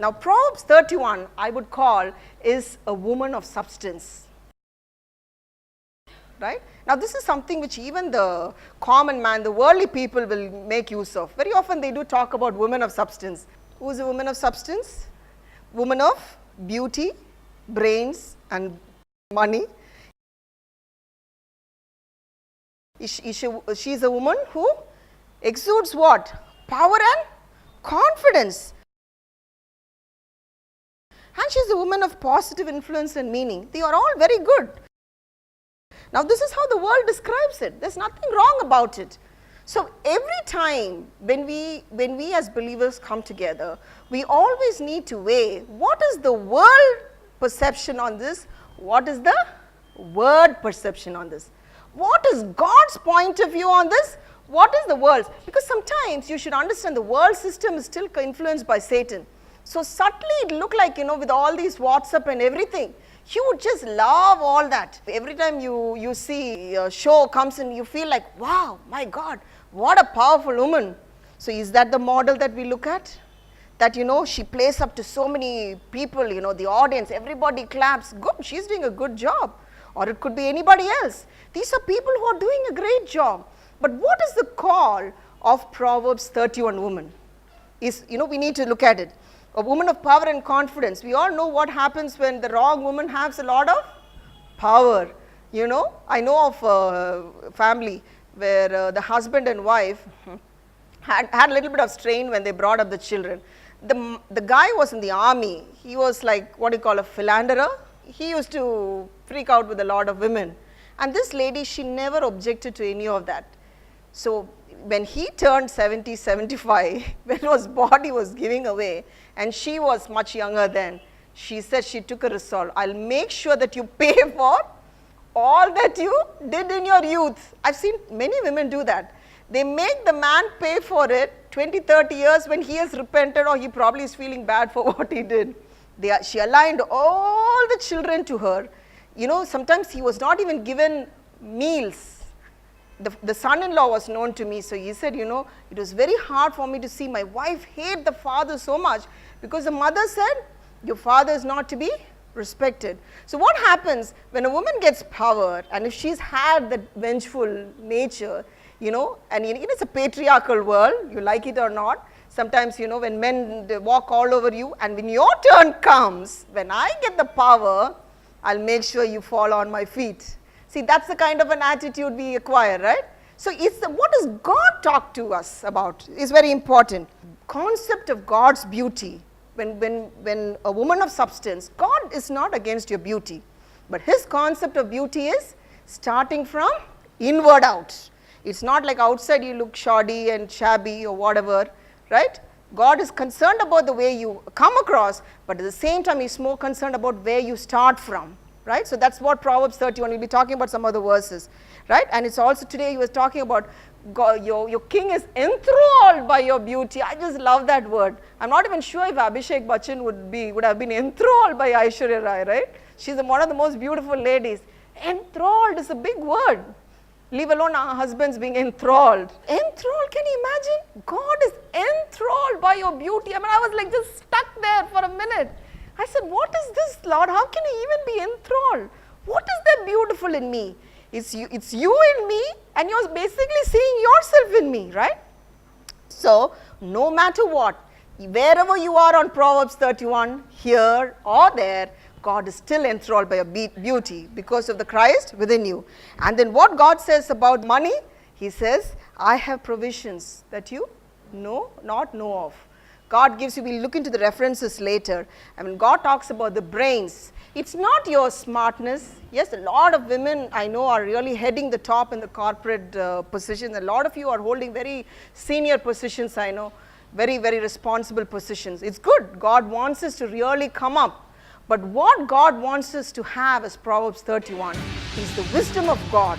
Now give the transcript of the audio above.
Now Proverbs 31, I would call, is a woman of substance. Right? Now this is something which even the common man, the worldly people will make use of. Very often they do talk about women of substance. Who is a woman of substance? Woman of beauty, brains and money. She is a woman who exudes what? Power and confidence. And she is a woman of positive influence and meaning. They are all very good. Now this is how the world describes it. There is nothing wrong about it. So every time when we as believers come together, we always need to weigh what is the world perception on this, what is the word perception on this, what is God's point of view on this, what is the world's. Because sometimes you should understand the world system is still influenced by Satan. So subtly it look like, with all these WhatsApp and everything, you would just love all that. Every time you see a show comes in, you feel like, wow, my God, what a powerful woman. So is that the model that we look at? That, she plays up to so many people, the audience, everybody claps, good, she's doing a good job. Or it could be anybody else. These are people who are doing a great job. But what is the call of Proverbs 31 woman? We need to look at it. A woman of power and confidence. We all know what happens when the wrong woman has a lot of power. I know of a family where the husband and wife had a little bit of strain when they brought up the children. The guy was in the army. He was like what you call a philanderer. He used to freak out with a lot of women. And this lady, she never objected to any of that. So when he turned 70, 75, when his body was giving away, and she was much younger then, she said she took a resolve, I'll make sure that you pay for all that you did in your youth. I've seen many women do that. They make the man pay for it 20, 30 years when he has repented or he probably is feeling bad for what he did. She aligned all the children to her. Sometimes he was not even given meals. The son-in-law was known to me, so he said, it was very hard for me to see my wife hate the father so much because the mother said, your father is not to be respected. So what happens when a woman gets power and if she's had that vengeful nature, and it's a patriarchal world, you like it or not, sometimes, when men they walk all over you and when your turn comes, when I get the power, I'll make sure you fall on my feet. See, that's the kind of an attitude we acquire, right? So what does God talk to us about is very important. Concept of God's beauty. When a woman of substance, God is not against your beauty, but his concept of beauty is starting from inward out. It's not like outside you look shoddy and shabby or whatever, right? God is concerned about the way you come across, but at the same time he's more concerned about where you start from. Right? So that's what Proverbs 31, we'll be talking about some other verses, right? And it's also today he was talking about God, your king is enthralled by your beauty. I just love that word. I'm not even sure if Abhishek Bachchan would have been enthralled by Aishwarya Rai, right? She's one of the most beautiful ladies. Enthralled is a big word. Leave alone our husbands being enthralled. Enthralled, can you imagine? God is enthralled by your beauty. I was like just stuck there for a minute. I said, what is this, Lord? How can you even be enthralled? What is that beautiful in me? It's you in me, and you're basically seeing yourself in me, right? So, no matter what, wherever you are on Proverbs 31, here or there, God is still enthralled by your beauty because of the Christ within you. And then what God says about money, he says, I have provisions that you not know of. God gives you, we'll look into the references later. God talks about the brains. It's not your smartness. Yes, a lot of women I know are really heading the top in the corporate positions. A lot of you are holding very senior positions, I know. Very, very responsible positions. It's good. God wants us to really come up. But what God wants us to have as Proverbs 31 is the wisdom of God.